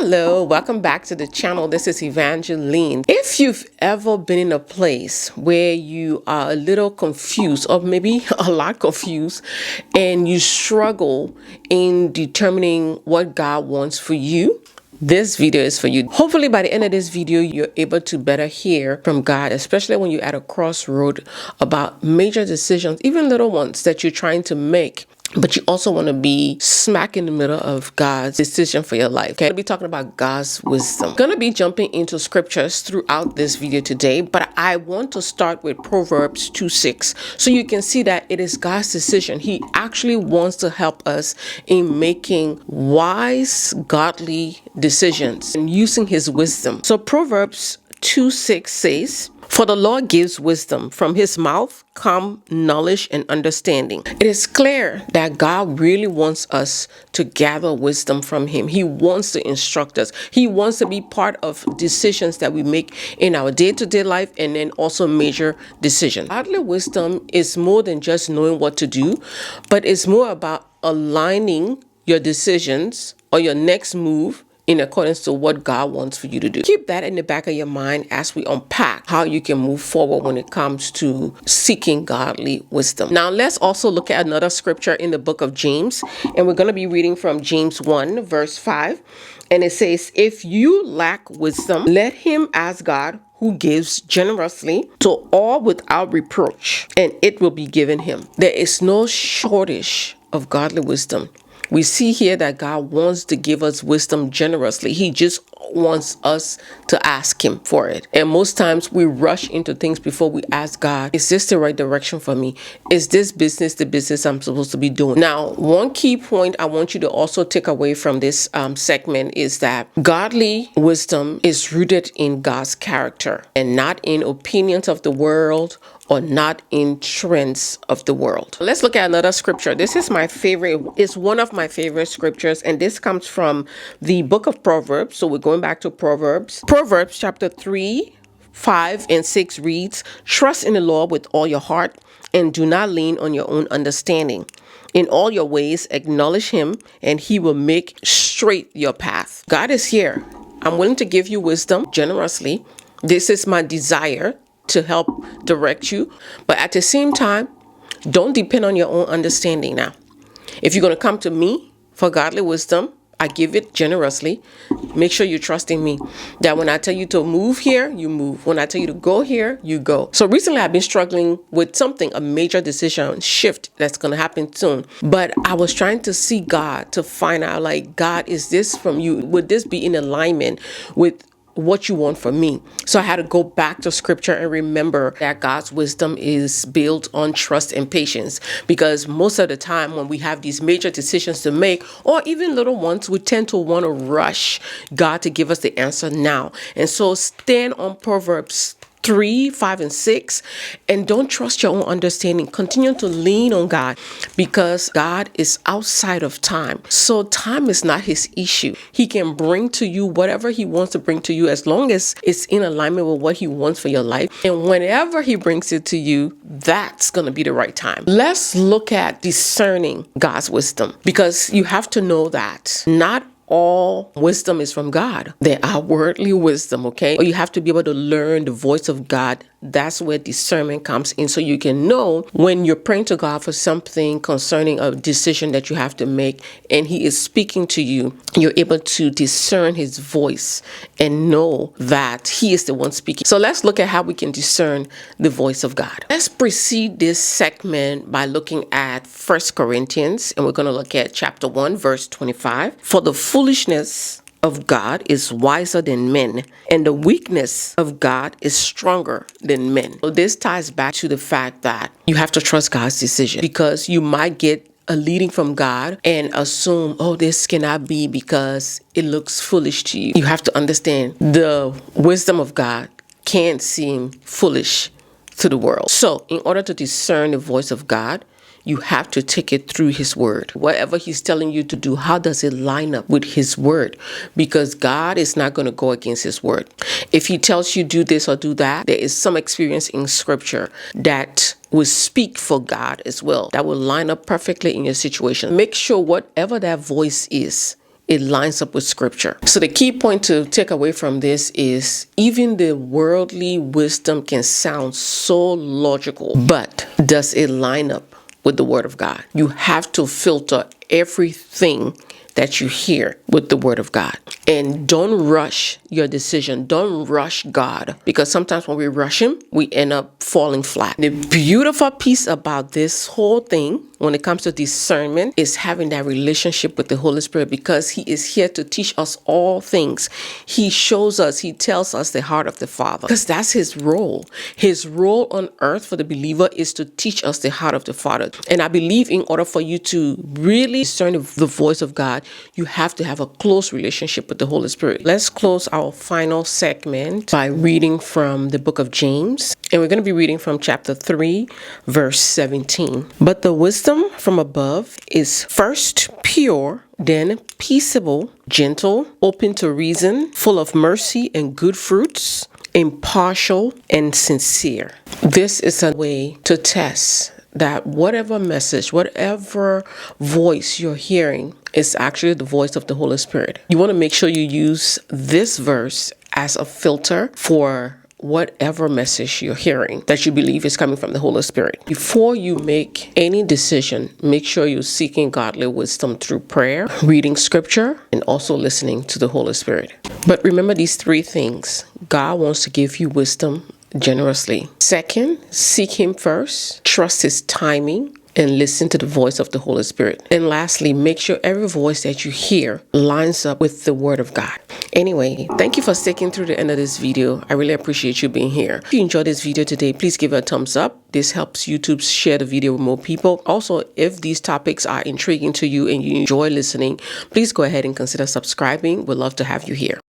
Hello, welcome back to the channel. This is Evangeline. If you've ever been in a place where you are a little confused or maybe a lot confused and you struggle in determining what God wants for you, this video is for you. Hopefully by the end of this video, you're able to better hear from God, especially when you're at a crossroad about major decisions, even little ones that you're trying to make. But you also want to be smack in the middle of God's decision for your life. Okay, I'll be talking about God's wisdom. I'm going to be jumping into scriptures throughout this video today, but I want to start with Proverbs 2:6. So you can see that it is God's decision. He actually wants to help us in making wise, godly decisions and using his wisdom. So Proverbs 2:6 says, "For the Lord gives wisdom. From his mouth come knowledge and understanding." It is clear that God really wants us to gather wisdom from him. He wants to instruct us. He wants to be part of decisions that we make in our day-to-day life and then also major decisions. Godly wisdom is more than just knowing what to do, but it's more about aligning your decisions or your next move in accordance to what God wants for you to do. Keep that in the back of your mind as we unpack how you can move forward when it comes to seeking godly wisdom. Now, let's also look at another scripture in the book of James, and we're going to be reading from James 1, verse 5. And it says, "If you lack wisdom, let him ask God, who gives generously to all without reproach, and it will be given him." There is no shortage of godly wisdom. We see here that God wants to give us wisdom generously. He just wants us to ask him for it. And most times we rush into things before we ask God, is this the right direction for me? Is this business the business I'm supposed to be doing? Now, one key point I want you to also take away from this segment is that godly wisdom is rooted in God's character and not in opinions of the world or not in trends of the world. Let's look at another scripture. This is my favorite. It's one of my favorite scriptures, and this comes from the book of Proverbs. So we're going back to Proverbs. Proverbs chapter 3, 5 and 6 reads, "Trust in the Lord with all your heart and do not lean on your own understanding. In all your ways acknowledge him and he will make straight your path." God is here. I'm willing to give you wisdom generously. This is my desire to help direct you. But at the same time, don't depend on your own understanding now. If you're going to come to me for godly wisdom, I give it generously. Make sure you're trusting me. That when I tell you to move here, you move. When I tell you to go here, you go. So recently I've been struggling with something, a major decision shift that's going to happen soon. But I was trying to see God to find out, like, God, is this from you? Would this be in alignment with what you want from me? So I had to go back to scripture and remember that God's wisdom is built on trust and patience, because most of the time when we have these major decisions to make, or even little ones, we tend to want to rush God to give us the answer now. And so stand on Proverbs 3, 5, and 6, and don't trust your own understanding. Continue to lean on God, because God is outside of time. So time is not his issue. He can bring to you whatever he wants to bring to you as long as it's in alignment with what he wants for your life. And whenever he brings it to you, that's going to be the right time. Let's look at discerning God's wisdom, because you have to know that not all wisdom is from God. There are worldly wisdom, okay? Or you have to be able to learn the voice of God. That's where discernment comes in, so you can know when you're praying to God for something concerning a decision that you have to make and he is speaking to you. You're able to discern his voice and know that he is the one speaking. So let's look at how we can discern the voice of God. Let's precede this segment by looking at 1 Corinthians, and we're going to look at chapter 1, verse 25. "For the foolishness of God is wiser than men, and the weakness of God is stronger than men." So this ties back to the fact that you have to trust God's decision, because you might get a leading from God and assume, oh, this cannot be because it looks foolish to you. You have to understand the wisdom of God can't seem foolish to the world. So in order to discern the voice of God, you have to take it through his word. Whatever he's telling you to do, how does it line up with his word? Because God is not going to go against his word. If he tells you do this or do that, there is some experience in scripture that will speak for God as well, that will line up perfectly in your situation. Make sure whatever that voice is it lines up with scripture. So the key point to take away from this is even the worldly wisdom can sound so logical, but does it line up with the word of God? You have to filter everything that you hear with the word of God. And don't rush your decision. Don't rush God, because sometimes when we rush him, we end up falling flat. The beautiful piece about this whole thing when it comes to discernment is having that relationship with the Holy Spirit, because he is here to teach us all things. He shows us, he tells us the heart of the Father, because that's his role. His role on earth for the believer is to teach us the heart of the Father. And I believe in order for you to really discern the voice of God, you have to have a close relationship with the Holy Spirit. Let's close our final segment by reading from the book of James. And we're going to be reading from chapter 3, verse 17. But the wisdom from above is first pure, then peaceable, gentle, open to reason, full of mercy and good fruits, impartial and sincere. This is a way to test that whatever message, whatever voice you're hearing is actually the voice of the Holy Spirit. You want to make sure you use this verse as a filter for whatever message you're hearing that you believe is coming from the Holy Spirit. Before you make any decision, make sure you're seeking godly wisdom through prayer, reading scripture, and also listening to the Holy Spirit. But remember these three things. God wants to give you wisdom generously. Second, seek him first, trust his timing, and listen to the voice of the Holy Spirit. And lastly, make sure every voice that you hear lines up with the word of God. Anyway, thank you for sticking through the end of this video. I really appreciate you being here. If you enjoyed this video today, please give it a thumbs up. This helps YouTube share the video with more people. Also, if these topics are intriguing to you and you enjoy listening, please go ahead and consider subscribing. We'd love to have you here.